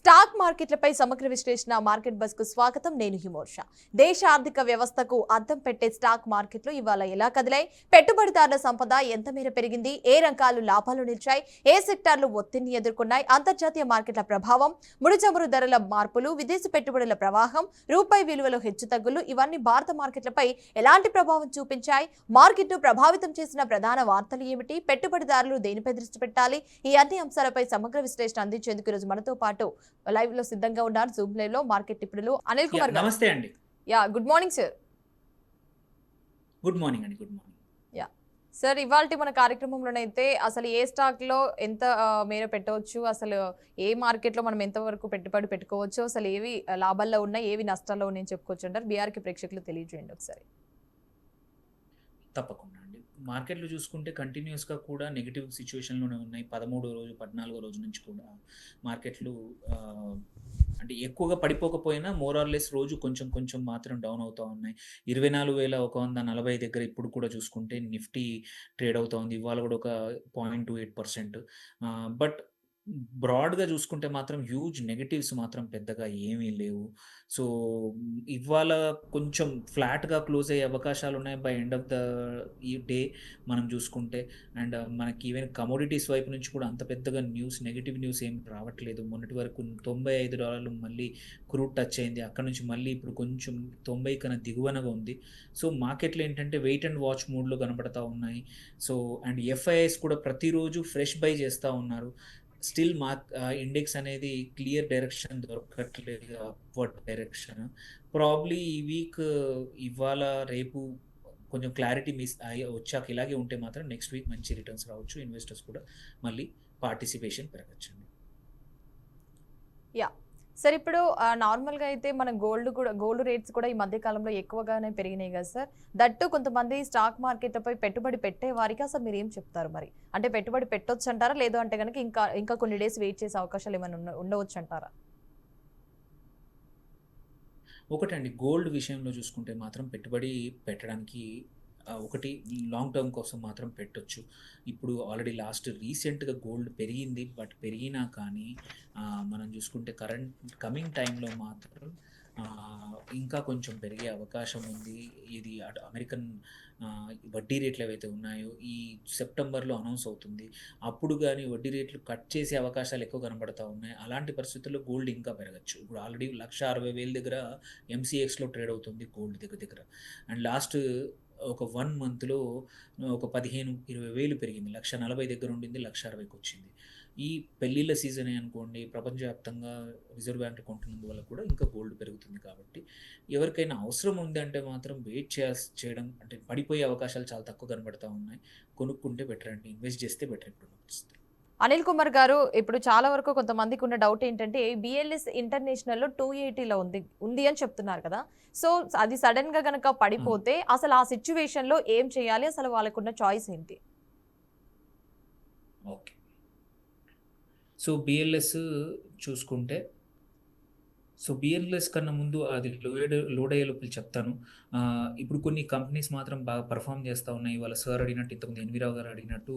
Stock మార్కెట్లపై సమగ్ర విశ్లేషణ మార్కెట్ బస్ కు స్వాగతం. నేను హిమోర్ష. దేశ ఆర్థిక వ్యవస్థకు అద్దం పెట్టే స్టాక్ మార్కెట్లు ఇవాళ ఎలా కదిలాయి, పెట్టుబడిదారుల సంపద ఎంత మేర పెరిగింది, ఏ రంగాలు లాభాలు నిలిచాయి, ఏ సెక్టార్లు ఒత్తిడిని ఎదుర్కొన్నాయి, అంతర్జాతీయ మార్కెట్ల ప్రభావం, ముడి చమురు ధరల మార్పులు, విదేశీ పెట్టుబడుల ప్రవాహం, రూపాయి విలువలో హెచ్చుతగ్గులు ఇవన్నీ భారత మార్కెట్లపై ఎలాంటి ప్రభావం చూపించాయి, మార్కెట్ను ప్రభావితం చేసిన ప్రధాన వార్తలు ఏమిటి, పెట్టుబడిదారులు దేనిపై దృష్టి పెట్టాలి, ఈ అన్ని అంశాలపై సమగ్ర విశ్లేషణ అందించేందుకు ఈరోజు మనతో పాటు లైవ్ లో సిద్ధంగా ఉన్నారు జూమ్ లైవ్ లో మార్కెట్ నిపుణులు అనిల్ కుమార్ గారు. నమస్తే అండి. Good morning sir. Good morning అండి. Good morning. సార్, ఇవాళ మన కార్యక్రమంలోనైతే అసలు ఏ స్టాక్ లో ఎంత మేర పెట్టవచ్చు, అసలు ఏ మార్కెట్ లో మనం ఎంత వరకు పెట్టుబడి పెట్టుకోవచ్చు, అసలు ఏవి లాభాల్లో ఉన్నాయి, ఏవి నష్టాల్లో ఉన్నాయని చెప్పుకోవచ్చు అంటారు. బీఆర్కి ప్రేక్షకులు తెలియజేయండి ఒకసారి. తప్పకుండా అండి. మార్కెట్లు చూసుకుంటే కంటిన్యూస్గా కూడా నెగిటివ్ సిచ్యువేషన్లోనే ఉన్నాయి. 13వ రోజు 14వ రోజు నుంచి కూడా మార్కెట్లు అంటే ఎక్కువగా పడిపోకపోయినా మోరార్లెస్ రోజు కొంచెం కొంచెం మాత్రం డౌన్ అవుతూ ఉన్నాయి. 24,140 దగ్గర ఇప్పుడు కూడా చూసుకుంటే నిఫ్టీ ట్రేడ్ అవుతూ ఉంది. ఇవాళ కూడా ఒక 0.28%. బట్ బ్రాడ్‌గా చూసుకుంటే మాత్రం హ్యూజ్ నెగెటివ్స్ మాత్రం పెద్దగా ఏమీ లేవు. సో, ఇవాళ కొంచెం ఫ్లాట్‌గా క్లోజ్ అయ్యే అవకాశాలున్నాయి బై ఎండ్ ఆఫ్ ద ఈ డే మనం చూసుకుంటే. అండ్ మనకి ఈవెన్ కమోడిటీస్ వైపు నుంచి కూడా అంత పెద్దగా నెగెటివ్ న్యూస్ ఏమి రావట్లేదు. మొన్నటి వరకు $95 మళ్ళీ క్రూడ్ టచ్ అయింది. అక్కడి నుంచి మళ్ళీ ఇప్పుడు కొంచెం 90 కన్నా దిగువనగా ఉంది. సో, మార్కెట్‌లో ఏంటంటే వెయిట్ అండ్ వాచ్ మోడ్‌లో కనపడతా ఉన్నాయి. సో, అండ్ ఎఫ్ఐఐస్ కూడా ప్రతిరోజు ఫ్రెష్ బై చేస్తా ఉన్నారు. స్టిల్ ఇండెక్స్ అనేది క్లియర్ డైరెక్షన్ దొరకట్లేదు, అప్వర్డ్ డైరెక్షన్. ప్రాబ్లీ ఈ వీక్ ఇవాళ రేపు కొంచెం క్లారిటీ మిస్ అయ్యి వచ్చాక ఇలాగే ఉంటే మాత్రం నెక్స్ట్ వీక్ మంచి రిటర్న్స్ రావచ్చు. ఇన్వెస్టర్స్ కూడా మళ్ళీ పార్టిసిపేషన్ పెరగచ్చండి. సార్, ఇప్పుడు నార్మల్గా అయితే మన గోల్డ్ రేట్స్ కూడా ఈ మధ్య కాలంలో ఎక్కువగానే పెరిగినాయి కదా సార్. దట్టు కొంతమంది స్టాక్ మార్కెట్పై పెట్టుబడి పెట్టే వారికి అసలు మీరు ఏం చెప్తారు? మరి అంటే పెట్టుబడి పెట్టొచ్చు అంటారా, లేదు అంటే కనుక ఇంకా కొన్ని డేస్ వెయిట్ చేసే అవకాశాలు ఏమైనా ఉండవచ్చు అంటారా? ఒకటండి, గోల్డ్ విషయంలో చూసుకుంటే మాత్రం పెట్టుబడి పెట్టడానికి ఒకటి లాంగ్ టర్మ్ కోసం మాత్రం పెట్టొచ్చు. ఇప్పుడు ఆల్రెడీ రీసెంట్గా గోల్డ్ పెరిగింది. బట్ పెరిగినా కానీ మనం చూసుకుంటే కమింగ్ టైంలో మాత్రం ఇంకా కొంచెం పెరిగే అవకాశం ఉంది. ఇది అమెరికన్ వడ్డీ రేట్లు ఏవైతే ఉన్నాయో ఈ సెప్టెంబర్లో అనౌన్స్ అవుతుంది. అప్పుడు కానీ వడ్డీ రేట్లు కట్ చేసే అవకాశాలు ఎక్కువ కనబడతా ఉన్నాయి. అలాంటి పరిస్థితుల్లో గోల్డ్ ఇంకా పెరగచ్చు. ఇప్పుడు ఆల్రెడీ 1,60,000 దగ్గర MCXలో ట్రేడ్ అవుతుంది గోల్డ్ దగ్గర. అండ్ లాస్ట్ ఒక 1 మంత్లో ఒక 15,000-20,000 పెరిగింది. 1,40,000 దగ్గర ఉండింది, 1,60,000కి వచ్చింది. ఈ పెళ్ళిళ్ళ సీజనే అనుకోండి, ప్రపంచవ్యాప్తంగా రిజర్వ్ బ్యాంక్ కొంటున్నందువల్ల కూడా ఇంకా గోల్డ్ పెరుగుతుంది. కాబట్టి ఎవరికైనా అవసరం ఉంది అంటే మాత్రం వెయిట్ చేయడం అంటే పడిపోయే అవకాశాలు చాలా తక్కువ కనబడతా ఉన్నాయి. కొనుక్కుంటే బెటర్ అండి, ఇన్వెస్ట్ చేస్తే బెటర్ ఇప్పుడు అనిపిస్తుంది. అనిల్ కుమార్ గారు, ఇప్పుడు చాలా వరకు కొంతమందికి ఉన్న డౌట్ ఏంటంటే BLS ఇంటర్నేషనల్లో 280లో ఉంది అని చెప్తున్నారు కదా. సో అది సడన్ గా గనక పడిపోతే అసలు ఆ సిచ్యువేషన్ లో ఏం చేయాలి, అసలు వాళ్ళకున్న చాయిస్ ఏంటి? ఓకే, సో BLS చూసుకుంటే, BLS కన్నా ముందు అది లోడ్ అయ్యే లోపల చెప్తాను. ఇప్పుడు కొన్ని కంపెనీస్ మాత్రం బాగా పర్ఫామ్ చేస్తూ ఉన్నాయి. వాళ్ళ సార్ అడిగినట్టు, ఇంతకుముందు ఎన్విరావు గారు అడిగినట్టు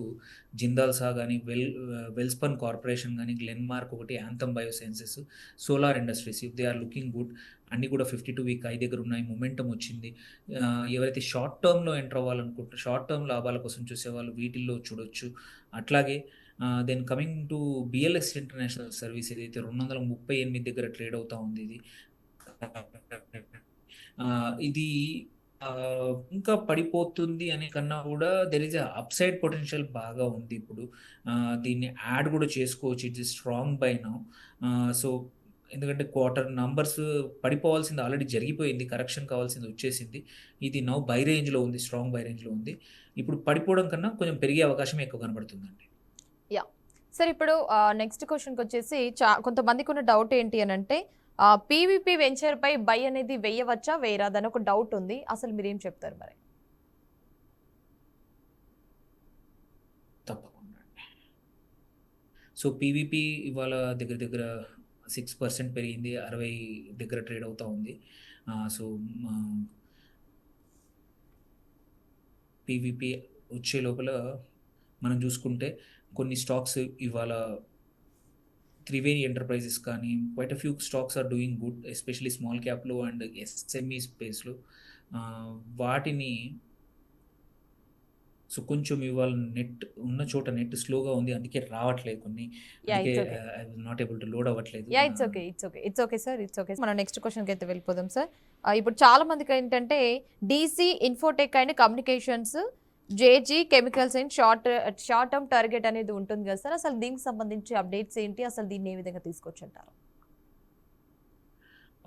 జిందాల్సా కానీ, వెల్స్పన్ కార్పొరేషన్ కానీ, గ్లెన్మార్క్ ఒకటి, Anthem Biosciences, Solar Industries, they are looking good. అన్నీ కూడా 52-week హై దగ్గర ఉన్నాయి. మొమెంటం వచ్చింది. ఎవరైతే షార్ట్ టర్మ్లో ఎంటర్ అవ్వాలనుకుంటారో, షార్ట్ టర్మ్ లాభాల కోసం చూసేవాళ్ళు వీటిల్లో చూడొచ్చు. అట్లాగే then coming to BLS International Service ఏదైతే 238 దగ్గర ట్రేడ్ అవుతా ఉంది. ఇది ఇంకా పడిపోతుంది అనే కన్నా కూడా దెర్ ఈజ్ అప్సైడ్ పొటెన్షియల్ బాగా ఉంది. ఇప్పుడు దీన్ని యాడ్ కూడా చేసుకోవచ్చు. It is strong by now. So ఎందుకంటే క్వార్టర్ నంబర్స్ పడిపోవాల్సింది ఆల్రెడీ జరిగిపోయింది, కరెక్షన్ కావాల్సింది వచ్చేసింది. ఇది నౌ బై రేంజ్లో ఉంది, స్ట్రాంగ్ బై రేంజ్లో ఉంది. ఇప్పుడు పడిపోవడం కన్నా కొంచెం పెరిగే అవకాశం ఎక్కువ కనబడుతుందండి. సార్, ఇప్పుడు నెక్స్ట్ క్వశ్చన్కి వచ్చేసి కొంతమందికి ఉన్న డౌట్ ఏంటి అని అంటే PVP వెంచర్ పై బై అనేది వేయవచ్చా వేయరాదని ఒక డౌట్ ఉంది. అసలు మీరేం చెప్తారు మరి? తప్పకుండా. సో పీవీపీ ఇవాళ దగ్గర దగ్గర 6% పెరిగింది, 60 దగ్గర ట్రేడ్ అవుతా ఉంది. సో పీవీపీ వచ్చే లోపల మనం చూసుకుంటే కొన్ని స్టాక్స్ ఇవాళ త్రివేణి ఎంటర్ప్రైజెస్ కానీ quite a few stocks are doing good, especially small క్యాప్లో అండ్ ఎస్ఎంఈ స్పేస్లో. వాటిని సో కొంచెం ఇవాళ నెట్ ఉన్న చోట నెట్ స్లోగా ఉంది, అందుకే రావట్లేదు కొన్ని, యా అందుకే it's okay. I not able to load అవ్వట్లేదు. Yeah it's okay. It's okay sir. It's okay. మనం నెక్స్ట్ క్వశ్చన్కి అయితే వెళ్ళిపోదాం సార్. ఇప్పుడు చాలా మందికి ఏంటంటే DC infotech and communications, JG chemicals and short term target అనేది ఉంటుంది కదా సార్. అసలు దీనికి సంబంధించి అప్డేట్స్ ఏంటి, అసలు దీన్ని ఏ విధంగా తీసుకొచ్చుంటారు?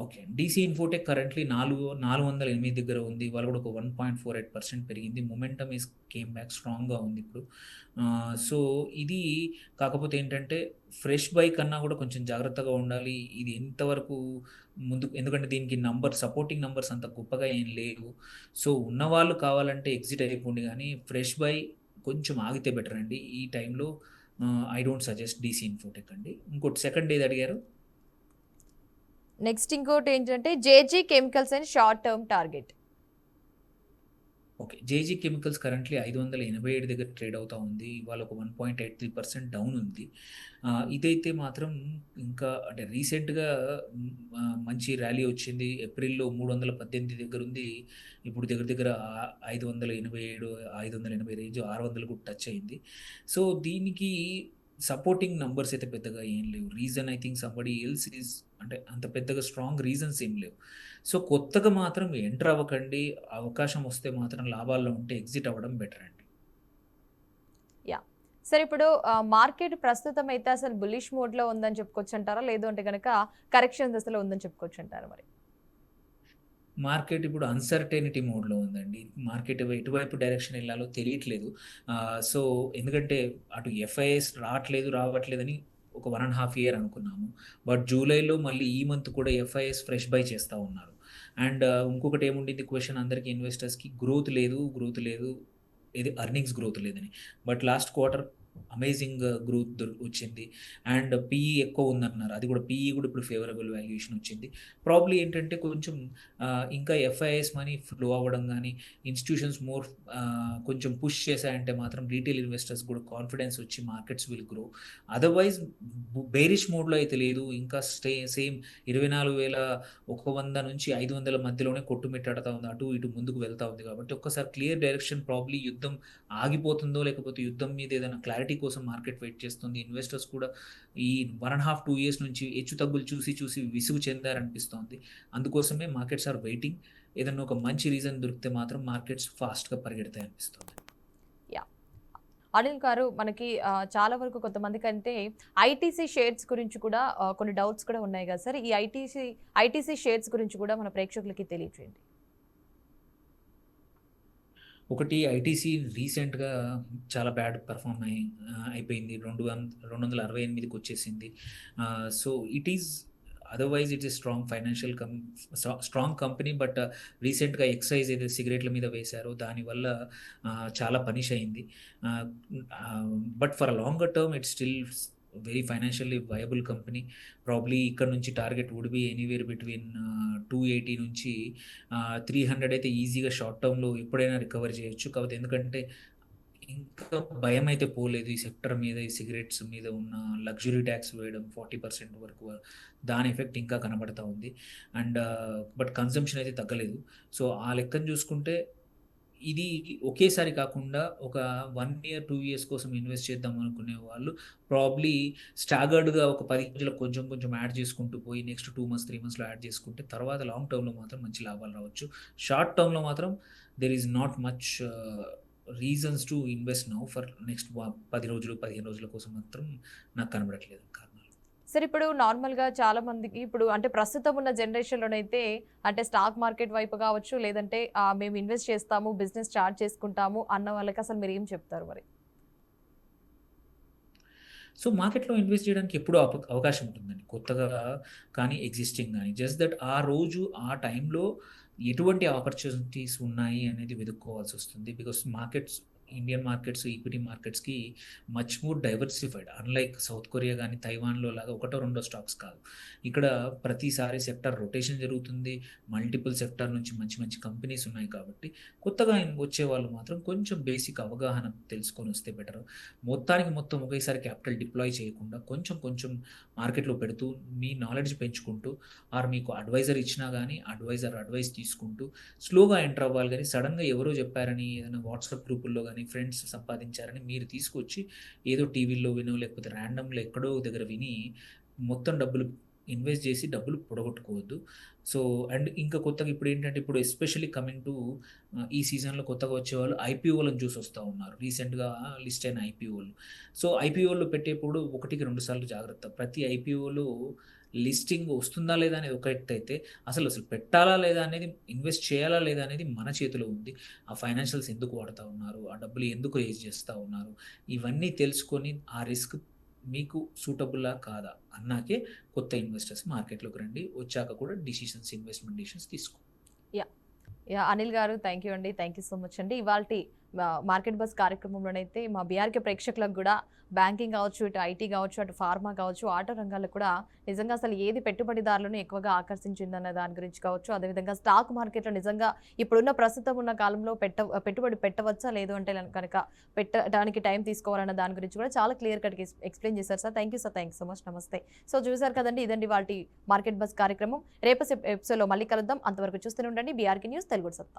ఓకే. డీసీ ఇన్ఫోటెక్ కరెంట్లీ 408 దగ్గర ఉంది. ఇవాళ కూడా ఒక 1.48% పెరిగింది. మొమెంటమ్ కేమ్ బ్యాక్ స్ట్రాంగ్గా ఉంది ఇప్పుడు. సో ఇది కాకపోతే ఏంటంటే ఫ్రెష్ బై కన్నా కూడా కొంచెం జాగ్రత్తగా ఉండాలి. ఇది ఎంతవరకు ముందు, ఎందుకంటే దీనికి సపోర్టింగ్ నంబర్స్ అంత గొప్పగా ఏం లేవు. సో ఉన్నవాళ్ళు కావాలంటే ఎగ్జిట్ అయిపోండి, కానీ ఫ్రెష్ బై కొంచెం ఆగితే బెటర్ అండి ఈ టైంలో. I don't suggest DC Infotech అండి. ఇంకోటి సెకండ్ ఏది అడిగారు? నెక్స్ట్ ఇంకోటి ఏంటంటే JG chemicals and short term target. Okay. JG chemicals currently 587 దగ్గర ట్రేడ్ అవుతా ఉంది. ఇవాళ ఒక 1.83% డౌన్ ఉంది. ఇదైతే మాత్రం ఇంకా అంటే రీసెంట్గా మంచి ర్యాలీ వచ్చింది. ఏప్రిల్లో 318 దగ్గర ఉంది. ఇప్పుడు దగ్గర దగ్గర 587, 580 రేంజ్, 600 కూడా టచ్ అయింది. సో దీనికి సపోర్టింగ్ నంబర్స్ అయితే పెద్దగా ఏం లేవు. Reason I think somebody else is, అంటే అంత పెద్దగా స్ట్రాంగ్ రీజన్స్ ఏం లేవు. సో కొత్తగా మాత్రం ఎంటర్ అవ్వకండి. అవకాశం వస్తే మాత్రం లాభాల్లో ఉంటే ఎగ్జిట్ అవ్వడం బెటర్ అండి. Yeah sir. ఇప్పుడు మార్కెట్ ప్రస్తుతం అయితే అసలు బులిష్ మోడ్లో ఉందని చెప్పుకోవచ్చు అంటారా, లేదు అంటే కనుక కరెక్షన్ దశలో ఉందని చెప్పుకోవచ్చు అంటారా? మరి మార్కెట్ ఇప్పుడు అన్సర్టెనిటీ మోడ్లో ఉందండి. మార్కెట్ ఎటువైపు డైరెక్షన్ వెళ్ళాలో తెలియట్లేదు. సో ఎందుకంటే అటు ఎఫ్ఐఎస్ రావట్లేదని ఒక 1.5 ఇయర్ అనుకున్నాము. బట్ జూలైలో మళ్ళీ ఈ మంత్ కూడా ఎఫ్ఐఎస్ ఫ్రెష్ బై చేస్తూ ఉన్నారు. అండ్ ఇంకొకటి ఏముండింది క్వశ్చన్ అందరికీ ఇన్వెస్టర్స్కి, గ్రోత్ లేదు, ఇది ఎర్నింగ్స్ గ్రోత్ లేదని. But last quarter amazing growth వచ్చింది. అండ్ పీఈ ఎక్కువ ఉందన్నారు. అది కూడా పీఈ కూడా ఇప్పుడు ఫేవరబుల్ వాల్యుయేషన్ వచ్చింది. ప్రాబ్లీ ఏంటంటే కొంచెం ఇంకా ఎఫ్ఐఎస్ మనీ ఫ్లో అవ్వడం కానీ, ఇన్స్టిట్యూషన్స్ కొంచెం పుష్ చేశాయంటే మాత్రం రీటైల్ ఇన్వెస్టర్స్ కూడా కాన్ఫిడెన్స్ వచ్చి markets will grow. Otherwise bearish మోడ్లో అయితే లేదు. ఇంకా సేమ్ 24,100 నుంచి 500 మధ్యలోనే కొట్టుమిట్టాడుతూ ఉంది. అటు ఇటు ముందుకు వెళ్తూ ఉంది. కాబట్టి ఒక్కసారి క్లియర్ డైరెక్షన్, ప్రాబ్లీ యుద్ధం ఆగిపోతుందో లేకపోతే యుద్ధం మీద ఏదైనా క్లారిటీ కోసం మార్కెట్ వెయిట్ చేస్తుంది. ఇన్వెస్టర్స్ కూడా ఈ 1.5, 2 ఇయర్స్ నుంచి హెచ్చు తగ్గులు చూసి విసుగు చెందారనిపిస్తోంది. అందుకోసమే మార్కెట్స్ ఆర్ వెయిటింగ్. ఏదన్నా ఒక మంచి రీజన్ దొరికితే మాత్రం మార్కెట్స్ ఫాస్ట్గా పరిగెడతాయి అనిపిస్తుంది. యా అనిల్ గారు, మనకి చాలా వరకు కొంతమందికి అంటే ఐటీసీ షేర్స్ గురించి కూడా కొన్ని డౌట్స్ కూడా ఉన్నాయి కదా సార్. ఈ ఐటీసీ షేర్స్ గురించి కూడా మన ప్రేక్షకులకి తెలియజేయండి. ఒకటి, ఐటీసీ రీసెంట్గా చాలా బ్యాడ్ పెర్ఫామ్ అయిపోయింది. 268కి వచ్చేసింది. So it is, otherwise it's strong financial strong company. But రీసెంట్గా ఎక్సైజ్ ఏదైతే సిగరెట్ల మీద వేశారో దానివల్ల చాలా పనిష్ అయింది. But for a longer term it's still very financially viable company. Probably ఇక్కడ నుంచి target would be anywhere between 280 నుంచి 300 అయితే ఈజీగా షార్ట్ టర్మ్లో ఎప్పుడైనా రికవర్ చేయొచ్చు. కాకపోతే ఎందుకంటే ఇంకా భయం అయితే పోలేదు ఈ సెక్టర్ మీద, ఈ సిగరెట్స్ మీద ఉన్న లగ్జరీ ట్యాక్స్ వేయడం 40% వరకు, దాని ఎఫెక్ట్ ఇంకా కనబడతా ఉంది. అండ్ బట్ కన్సంప్షన్ అయితే తగ్గలేదు. సో ఆ లెక్కను చూసుకుంటే ఇది ఒకేసారి కాకుండా ఒక 1 ఇయర్, 2 ఇయర్స్ కోసం ఇన్వెస్ట్ చేద్దాం అనుకునే వాళ్ళు ప్రాబ్లీ స్టాగర్డ్గా ఒక 10 రోజులకు కొంచెం కొంచెం యాడ్ చేసుకుంటూ పోయి నెక్స్ట్ 2 మంత్స్, 3 మంత్స్లో యాడ్ చేసుకుంటే తర్వాత లాంగ్ టర్మ్లో మాత్రం మంచి లాభాలు రావచ్చు. షార్ట్ టర్మ్లో మాత్రం there is not much reasons to invest now. For next 10 రోజులు, 15 రోజుల కోసం మాత్రం నాకు కనబడట్లేదు కారణాలు. సార్ ఇప్పుడు నార్మల్గా చాలా మందికి ఇప్పుడు అంటే ప్రస్తుతం ఉన్న జనరేషన్లోనైతే అంటే స్టాక్ మార్కెట్ వైపు కావచ్చు, లేదంటే మేము ఇన్వెస్ట్ చేస్తాము, బిజినెస్ స్టార్ట్ చేసుకుంటాము అన్న వాళ్ళకి అసలు మీరు ఏం చెప్తారు మరి? సో మార్కెట్లో ఇన్వెస్ట్ చేయడానికి ఎప్పుడూ అవకాశం ఉంటుందండి, కొత్తగా కానీ ఎగ్జిస్టింగ్ కానీ. జస్ట్ దట్ ఆ రోజు ఆ టైంలో ఎటువంటి ఆపర్చునిటీస్ ఉన్నాయి అనేది వెతుక్కోవాల్సి వస్తుంది. Because markets Indian markets, equity మార్కెట్స్‌కి much more diversified. Unlike South Korea గాని, తైవాన్‌లో లాగా ఒకటో, రెండో స్టాక్స్ కాదు. ఇక్కడ ప్రతిసారి సెక్టార్ రొటేషన్ జరుగుతుంది. మల్టిపుల్ సెక్టార్ నుంచి మంచి మంచి కంపెనీస్ ఉన్నాయి కాబట్టి, కొత్తగా వచ్చేవాళ్ళు మాత్రం కొంచెం బేసిక్ అవగాహన తెలుసుకొని వస్తే బెటర్. మొత్తానికి మొత్తం ఒకేసారి క్యాపిటల్ డిప్లాయ్ చేయకుండా కొంచెం కొంచెం మార్కెట్‌లో పెడుతూ, మీ నాలెడ్జ్ పెంచుకుంటూ, ఆర్ మీకు అడ్వైజర్ ఇచ్చినా గానీ, అడ్వైజర్ అడ్వైస్ తీసుకుంటూ స్లోగా ఎంటర్ అవ్వాలి గానీ, సడెన్‌గా ఎవరో చెప్పారని ఏదైనా వాట్సాప్ గ్రూపుల్లో గానీ, ఫ్రెండ్స్ సంపాదించారని మీరు తీసుకొచ్చి ఏదో టీవీల్లో వినో, లేకపోతే ర్యాండమ్‌లో ఎక్కడో దగ్గర విని మొత్తం డబ్బులు ఇన్వెస్ట్ చేసి డబ్బులు పొడగొట్టుకోవద్దు. సో, అండ్ ఇంకా కొత్తగా ఇప్పుడేంటంటే, ఇప్పుడు ఎస్పెషల్లీ కమింగ్ టు ఈ సీజన్‌లో కొత్తగా వచ్చేవాళ్ళు ఐపీఓలను చూసి వస్తా ఉన్నారు. రీసెంట్‌గా లిస్ట్ అయిన ఐపీఓలు. సో, ఐపీఓలో పెట్టేప్పుడు ఒకటికి 2 సార్లు జాగ్రత్త. ప్రతి ఐపీఓలో లిస్టింగ్ వస్తుందా లేదా అనేది ఒక ఎత్తైతే, అసలు పెట్టాలా లేదా అనేది, ఇన్వెస్ట్ చేయాలా లేదా అనేది మన చేతిలో ఉంది. ఆ ఫైనాన్షియల్స్ ఎందుకు వాడతా ఉన్నారు? ఆ డబ్బులు ఎందుకు రేజ్ చేస్తా ఉన్నారు? ఇవన్నీ తెలుసుకొని ఆ రిస్క్ మీకు సూటబులా కాదా అన్నాకే కొత్త ఇన్వెస్టర్స్ మార్కెట్‌లోకి రండి. వచ్చాక కూడా ఇన్వెస్ట్‌మెంట్ డిసిషన్స్ తీసుకోండి. యాహ్! యాహ్! అనిల్ గారు థ్యాంక్ యూ అండి. థ్యాంక్ యూ సో మచ్ అండి. ఇవాల్టి మార్కెట్ బస్ కార్యక్రమంలోనైతే మా బీఆర్‌కే ప్రేక్షకులకు కూడా బ్యాంకింగ్ కావచ్చు, ఇటు ఐటీ కావచ్చు, అటు ఫార్మా కావచ్చు, ఆటో రంగాల్లో కూడా నిజంగా అసలు ఏది పెట్టుబడిదారులను ఎక్కువగా ఆకర్షించిందన్న దాని గురించి కావచ్చు, అదేవిధంగా స్టాక్ మార్కెట్‌లో నిజంగా ఇప్పుడున్న ప్రస్తుతం ఉన్న కాలంలో పెట్టుబడి పెట్టవచ్చా? లేదు అంటే కనుక పెట్టడానికి టైం తీసుకోవాలన్న దాని గురించి కూడా చాలా క్లియర్ కట్‌గా ఎక్స్‌ప్లెయిన్ చేశారు sir. Thank you sir. Thank you so much. నమస్తే. సో చూసారు కదండి, ఇదండి ఇవాల్టి మార్కెట్ బస్ కార్యక్రమం. రేపటి ఎపిసోడ్‌లో మళ్ళీ కలుద్దాం. అంతవరకు చూస్తూనే ఉండండి బీఆర్‌కే న్యూస్ తెలుగు సత్తా.